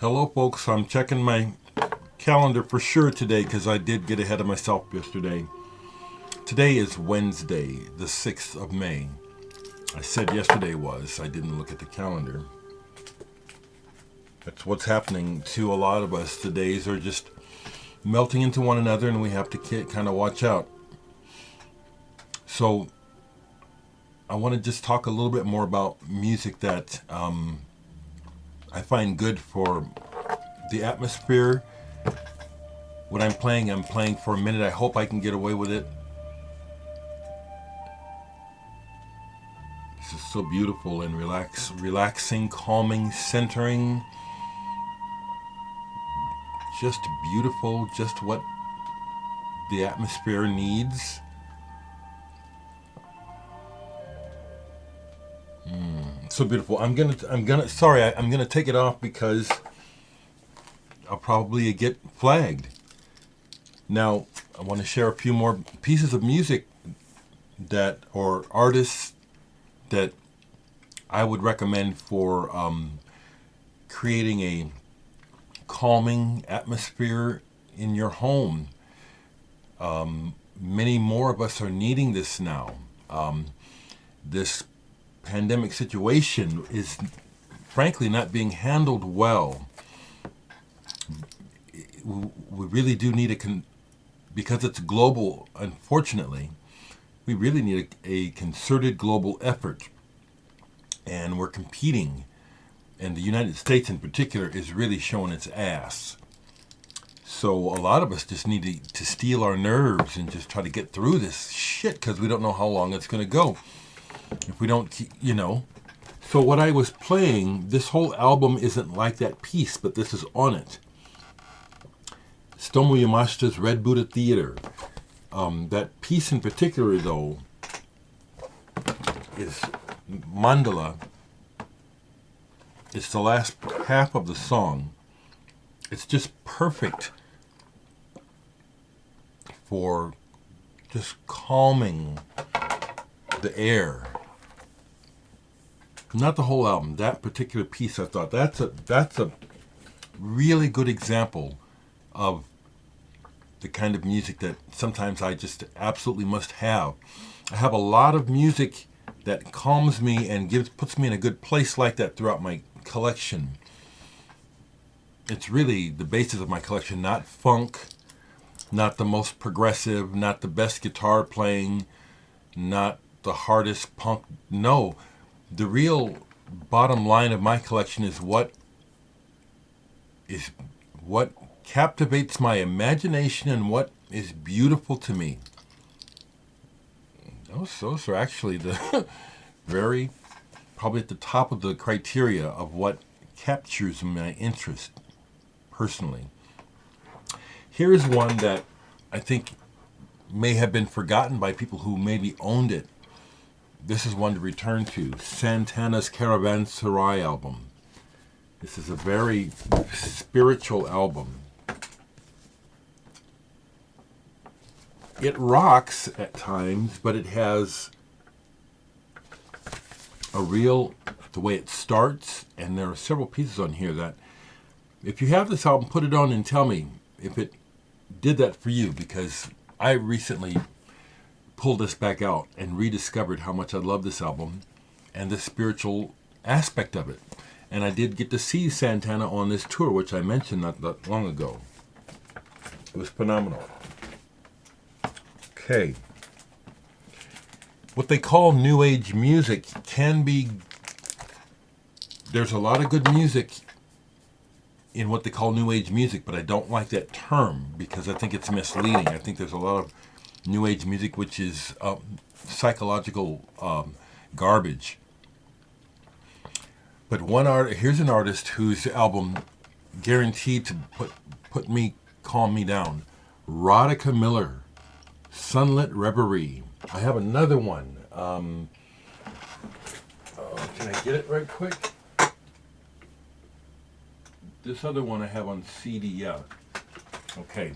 Hello, folks. I'm checking my calendar for sure today because I did get ahead of myself yesterday. Today is Wednesday, the 6th of May. I said yesterday was. I didn't look at the calendar. That's what's happening to a lot of us. The days are just melting into one another, and we have to kind of watch out. So I want to just talk a little bit more about music that I find good for the atmosphere. When I'm playing for a minute. I hope I can get away with it. This is so beautiful and relaxing, calming, centering. Just beautiful, just what the atmosphere needs. So beautiful. I'm gonna take it off because I'll probably get flagged. Now, I want to share a few more pieces of music or artists that I would recommend for creating a calming atmosphere in your home. Many more of us are needing this now. This pandemic situation is frankly not being handled well. We really do need because it's global, unfortunately, we really need a concerted global effort. And we're competing, and the United States in particular is really showing its ass. So a lot of us just need to steel our nerves and just try to get through this shit because we don't know how long it's going to go. If we don't, So what I was playing, this whole album isn't like that piece, but this is on it. Stomu Yamashta's Red Buddha Theater. That piece in particular, though, is Mandala. It's the last half of the song. It's just perfect for just calming the air. Not the whole album. That particular piece, I thought that's a really good example of the kind of music that sometimes I just absolutely must have. I have a lot of music that calms me and puts me in a good place like that throughout my collection. It's really the basis of my collection, not funk, not the most progressive, not the best guitar playing, not the hardest punk. No, the real bottom line of my collection is what captivates my imagination and what is beautiful to me. Those are actually the very, probably at the top of the criteria of what captures my interest personally. Here's one that I think may have been forgotten by people who maybe owned it. This is one to return to. Santana's Caravanserai album. This is a very spiritual album. It rocks at times, but it has the way it starts, and there are several pieces on here that, if you have this album, put it on and tell me if it did that for you, because I recently pulled this back out and rediscovered how much I love this album and the spiritual aspect of it. And I did get to see Santana on this tour, which I mentioned not that long ago. It was phenomenal. Okay. What they call New Age music can be... There's a lot of good music in what they call New Age music, but I don't like that term because I think it's misleading. I think there's a lot of New Age music which is psychological garbage. But here's an artist whose album guaranteed to calm me down. Radhika Miller, Sunlit Reverie. I have another one. Can I get it right quick? This other one I have on CD, yeah. Okay.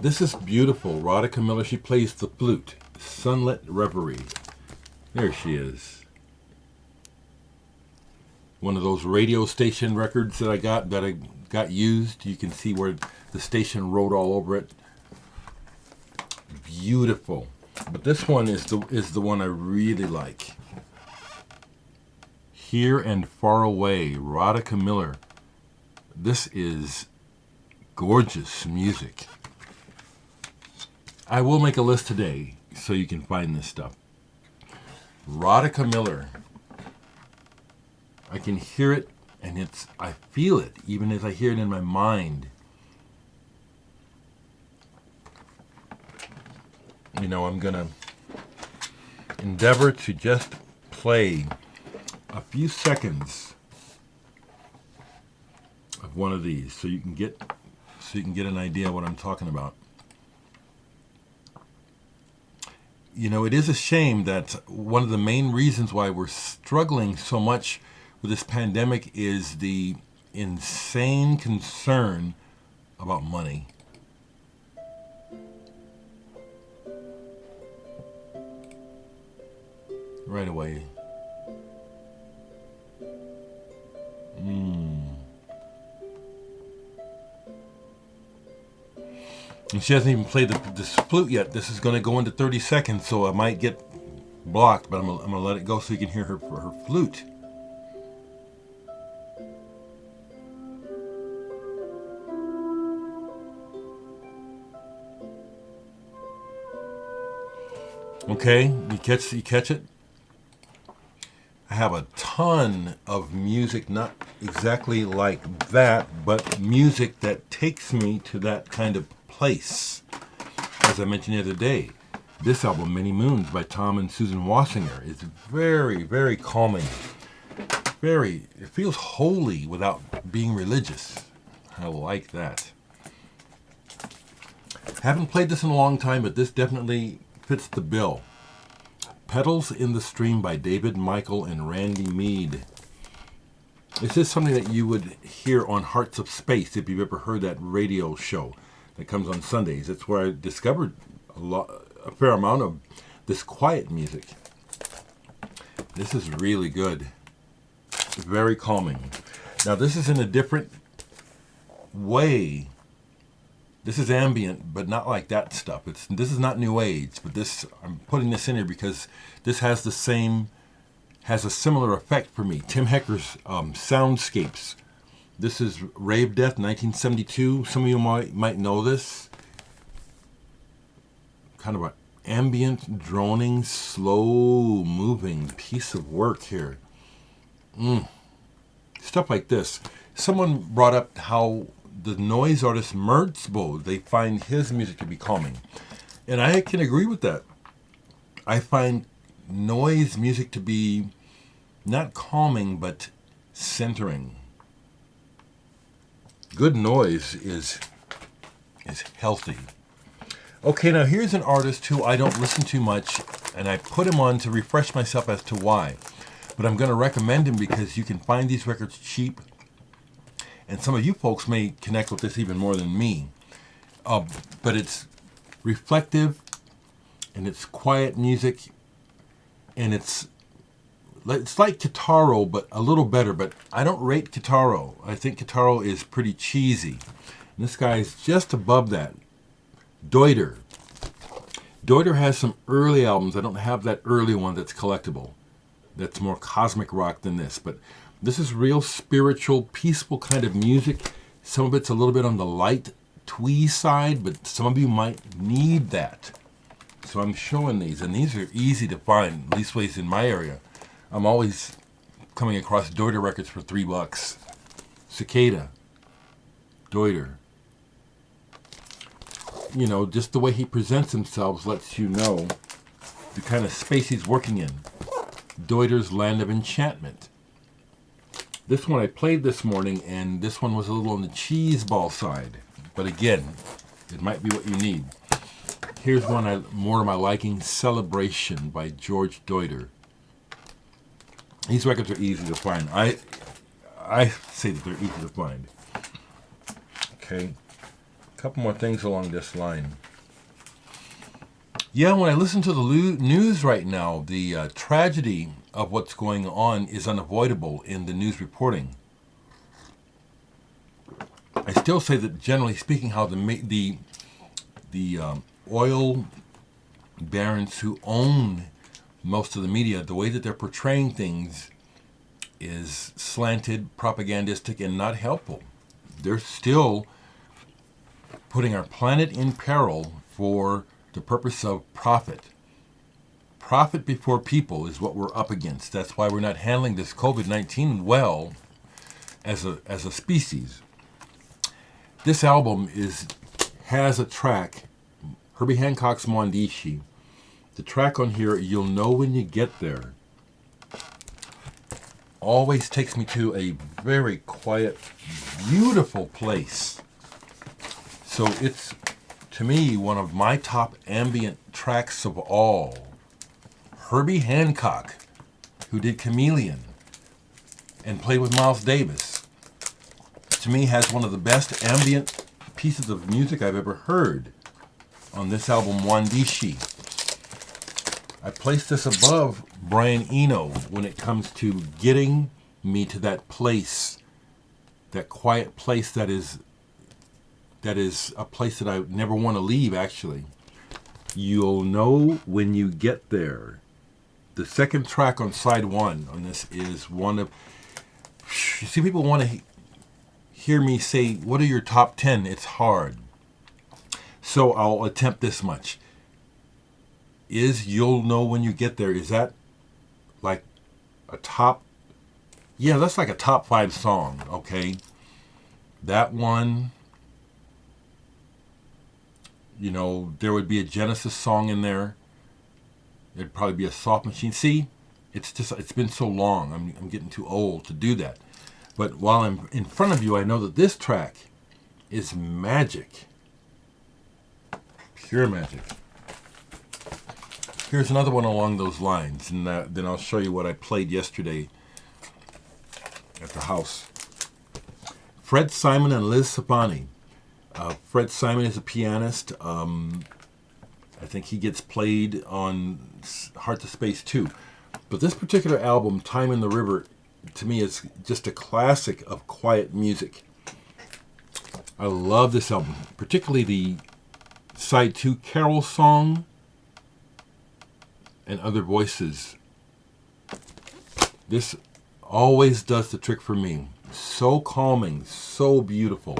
This is beautiful. Radhika Miller, she plays the flute. Sunlit Reverie. There she is. one of those radio station records that I got used. You can see where the station wrote all over it. Beautiful. But this one is the one I really like. Here and Far Away, Radhika Miller. This is gorgeous music. I will make a list today so you can find this stuff. Radhika Miller. I can hear it and I feel it even as I hear it in my mind. You know, I'm going to endeavor to just play a few seconds of one of these so you can get an idea of what I'm talking about. You know, it is a shame that one of the main reasons why we're struggling so much with this pandemic is the insane concern about money. Right away. And she hasn't even played this flute yet. This is going to go into 30 seconds, so I might get blocked, but I'm going to let it go so you can hear her flute. Okay, you catch it? I have a ton of music, not exactly like that, but music that takes me to that kind of place. As I mentioned the other day, this album, Many Moons by Tom and Susan Wassinger, is very, very calming. It feels holy without being religious. I like that. Haven't played this in a long time, but this definitely fits the bill. Petals in the Stream by David Michael and Randy Mead. This is something that you would hear on Hearts of Space if you've ever heard that radio show that comes on Sundays. That's where I discovered a fair amount of this quiet music. This is really good. Very calming. Now this is in a different way. This is ambient, but not like that stuff. This is not New Age, but I'm putting this in here because this has a similar effect for me. Tim Hecker's Soundscapes. This is Ravedeath, 1972. Some of you might know this. Kind of an ambient, droning, slow-moving piece of work here. Stuff like this. Someone brought up how the noise artist Merzbow, they find his music to be calming. And I can agree with that. I find noise music to be not calming, but centering. Good noise is healthy. Okay, now here's an artist who I don't listen to much, and I put him on to refresh myself as to why. But I'm going to recommend him because you can find these records cheap. And some of you folks may connect with this even more than me. But it's reflective, and it's quiet music, and it's like Kitaro, but a little better. But I don't rate Kitaro. I think Kitaro is pretty cheesy. And this guy is just above that. Deuter. Deuter has some early albums. I don't have that early one that's collectible. That's more cosmic rock than this. But this is real spiritual, peaceful kind of music. Some of it's a little bit on the light twee side, but some of you might need that. So I'm showing these, and these are easy to find, at least ways in my area. I'm always coming across Deuter records for $3. Cicada Deuter. You know, just the way he presents himself lets you know the kind of space he's working in. Deuter's Land of Enchantment. This one I played this morning, and this one was a little on the cheese ball side. But again, it might be what you need. Here's one more to my liking, Celebration by George Deuter. These records are easy to find. I say that they're easy to find. Okay, a couple more things along this line. Yeah, when I listen to the news right now, the tragedy of what's going on is unavoidable in the news reporting. I still say that, generally speaking, how the oil barons who own most of the media, the way that they're portraying things is slanted, propagandistic, and not helpful. They're still putting our planet in peril for the purpose of profit. Profit before people is what we're up against. That's why we're not handling this COVID-19 well as a species. This album has a track, Herbie Hancock's Mwandishi. The track on here, You'll Know When You Get There, always takes me to a very quiet, beautiful place. So it's, to me, one of my top ambient tracks of all. Herbie Hancock, who did Chameleon and played with Miles Davis, to me has one of the best ambient pieces of music I've ever heard on this album, Mwandishi. I place this above Brian Eno when it comes to getting me to that place, that quiet place that is a place that I never want to leave, actually. You'll Know When You Get There. The second track on side one on this is one of... You see, people want to hear me say, what are your top 10? It's hard. So I'll attempt this much. Is You'll Know When You Get There, is that like a top... Yeah, that's like a top 5 song, okay? That one... You know, there would be a Genesis song in there. There'd probably be a Soft Machine. See, it's been so long. I'm getting too old to do that. But while I'm in front of you, I know that this track is magic. Pure magic. Here's another one along those lines, and then I'll show you what I played yesterday at the house. Fred Simon and Liz Sapani. Fred Simon is a pianist. I think he gets played on Heart to Space too. But this particular album, Time in the River, to me is just a classic of quiet music. I love this album, particularly the side 2 Carol song and Other Voices. This always does the trick for me. So calming, so beautiful.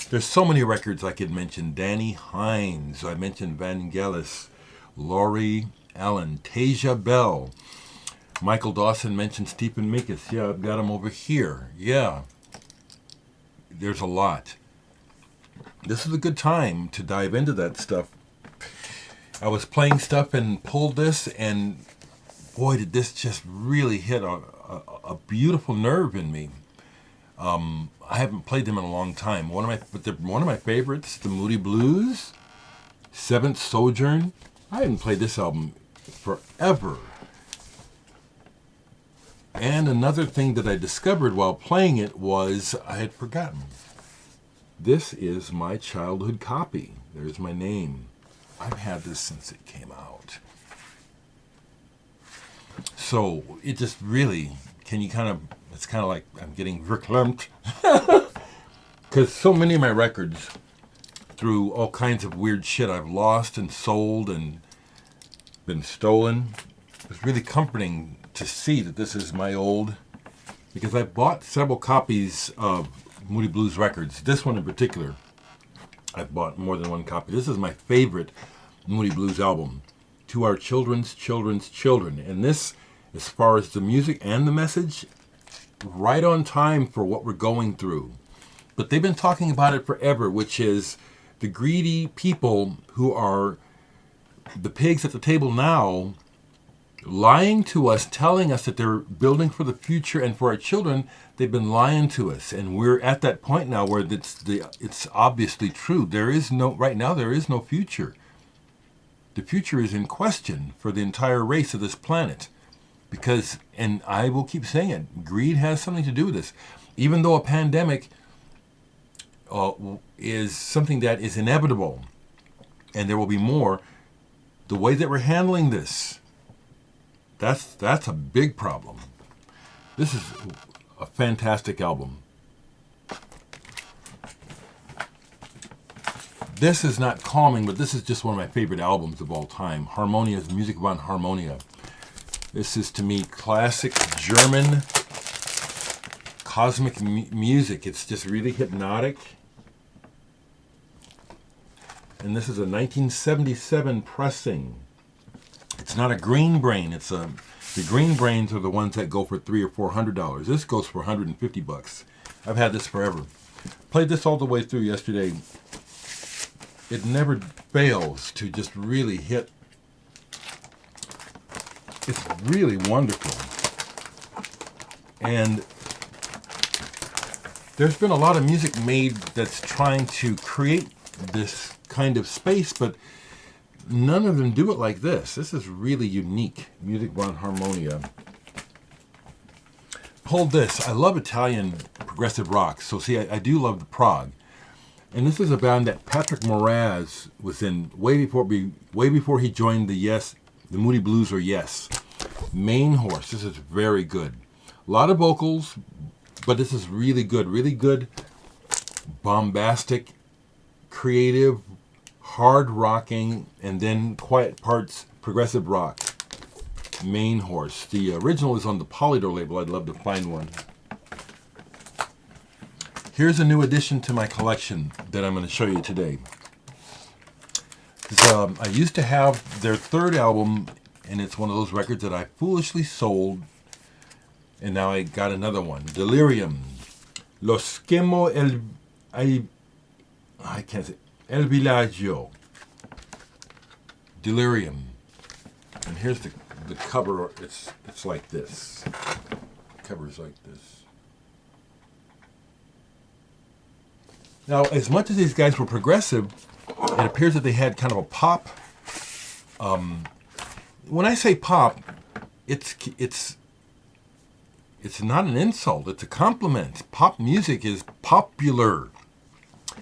There's so many records I could mention. Danny Hines, I mentioned Vangelis, Laurie Allen, Tasia Bell, Michael Dawson mentioned Stephen Mikas. Yeah, I've got him over here. Yeah, there's a lot. This is a good time to dive into that stuff. I was playing stuff and pulled this, and boy, did this just really hit a beautiful nerve in me. I haven't played them in a long time. One of my favorites, the Moody Blues, Seventh Sojourn. I haven't played this album forever. And another thing that I discovered while playing it was I had forgotten. This is my childhood copy. There's my name. I've had this since it came out. So it just really, it's kind of like I'm getting verklempt. Because so many of my records, through all kinds of weird shit I've lost and sold and been stolen, it's really comforting to see that this is my old, because I bought several copies of Moody Blues records. This one in particular, I've bought more than one copy. This is my favorite Moody Blues album, To Our Children's Children's Children. And this, as far as the music and the message, right on time for what we're going through. But they've been talking about it forever, which is the greedy people who are the pigs at the table now, lying to us, telling us that they're building for the future and for our children. They've been lying to us, and we're at that point now where it's obviously true. Right now there is no future. The future is in question for the entire race of this planet. Because, and I will keep saying it, greed has something to do with this. Even though a pandemic is something that is inevitable, and there will be more. The way that we're handling this, that's a big problem. This is a fantastic album. This is not calming, but this is just one of my favorite albums of all time. Harmonia's Music von Harmonia. This is, to me, classic German cosmic music. It's just really hypnotic. And this is a 1977 pressing. It's not a green brain. The green brains are the ones that go for $300 or $400. This goes for $150. I've had this forever. Played this all the way through yesterday. It never fails to just really hit. It's really wonderful. And there's been a lot of music made that's trying to create this kind of space, but none of them do it like this. This is really unique. Music von Harmonia. Pulled this. I love Italian progressive rock. So see, I do love the prog. And this is a band that Patrick Moraz was in way before he joined the Moody Blues or Yes. Main Horse. This is very good. A lot of vocals, but this is really good. Really good, bombastic, creative, hard rocking, and then quiet parts, progressive rock. Main Horse. The original is on the Polydor label. I'd love to find one. Here's a new addition to my collection that I'm going to show you today. I used to have their third album, and it's one of those records that I foolishly sold, and now I got another one. Delirium. Lo Scemo El Villaggio. Delirium. And here's the cover. It's like this. The cover's like this. Now, as much as these guys were progressive, it appears that they had kind of a pop. When I say pop, it's not an insult. It's a compliment. Pop music is popular.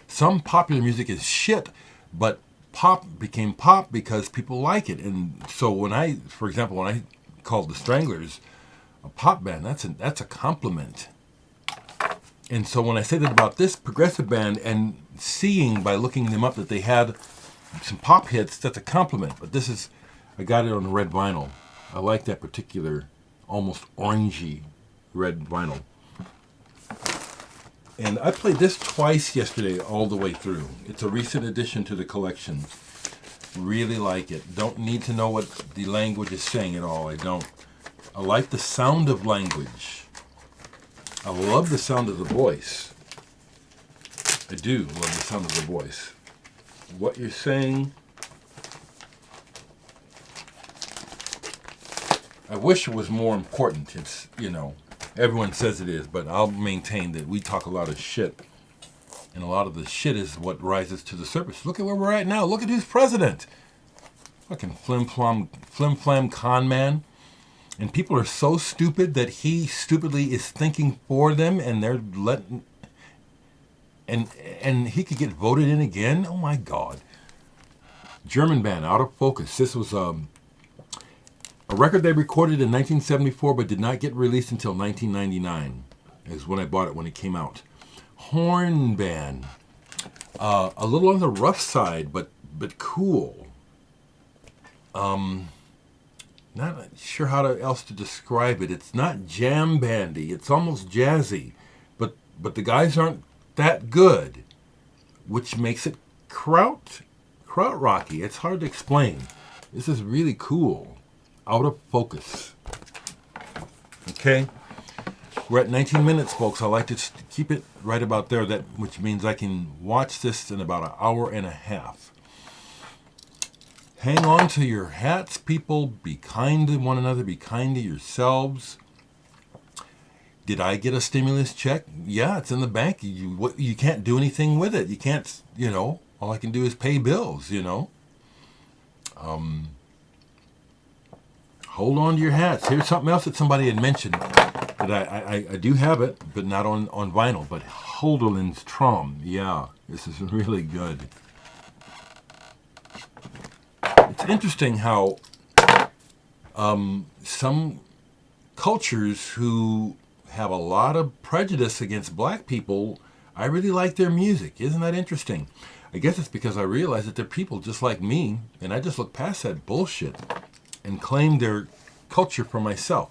Some popular music is shit, but pop became pop because people like it. And so for example, when I called the Stranglers a pop band, that's a compliment. And so when I say that about this progressive band and seeing by looking them up that they had some pop hits, that's a compliment. But I got it on red vinyl. I like that particular almost orangey red vinyl. And I played this twice yesterday all the way through. It's a recent addition to the collection. Really like it. Don't need to know what the language is saying at all. I don't. I like the sound of language. I love the sound of the voice. I do love the sound of the voice. What you're saying, I wish it was more important. It's, everyone says it is, but I'll maintain that we talk a lot of shit. And a lot of the shit is what rises to the surface. Look at where we're at now. Look at who's president. Fucking flim-flam con man. And people are so stupid that he stupidly is thinking for them, and they're letting, and he could get voted in again. Oh my God! German band, Out of Focus. This was a record they recorded in 1974, but did not get released until 1999. Is when I bought it when it came out. Horn band, a little on the rough side, but cool. Not sure how else to describe it. It's not jam bandy. It's almost jazzy, but the guys aren't that good, which makes it kraut rocky. It's hard to explain. This is really cool. Out of Focus. Okay, we're at 19 minutes, folks. I like to keep it right about there. Which means I can watch this in about an hour and a half. Hang on to your hats, people. Be kind to one another. Be kind to yourselves. Did I get a stimulus check? Yeah, it's in the bank. You can't do anything with it. You can't, all I can do is pay bills, Hold on to your hats. Here's something else that somebody had mentioned. That I do have it, but not on vinyl. But Holderlin's Traum. Yeah, this is really good. It's interesting how some cultures who have a lot of prejudice against black people, I really like their music. Isn't that interesting? I guess it's because I realize that they're people just like me, and I just look past that bullshit and claim their culture for myself.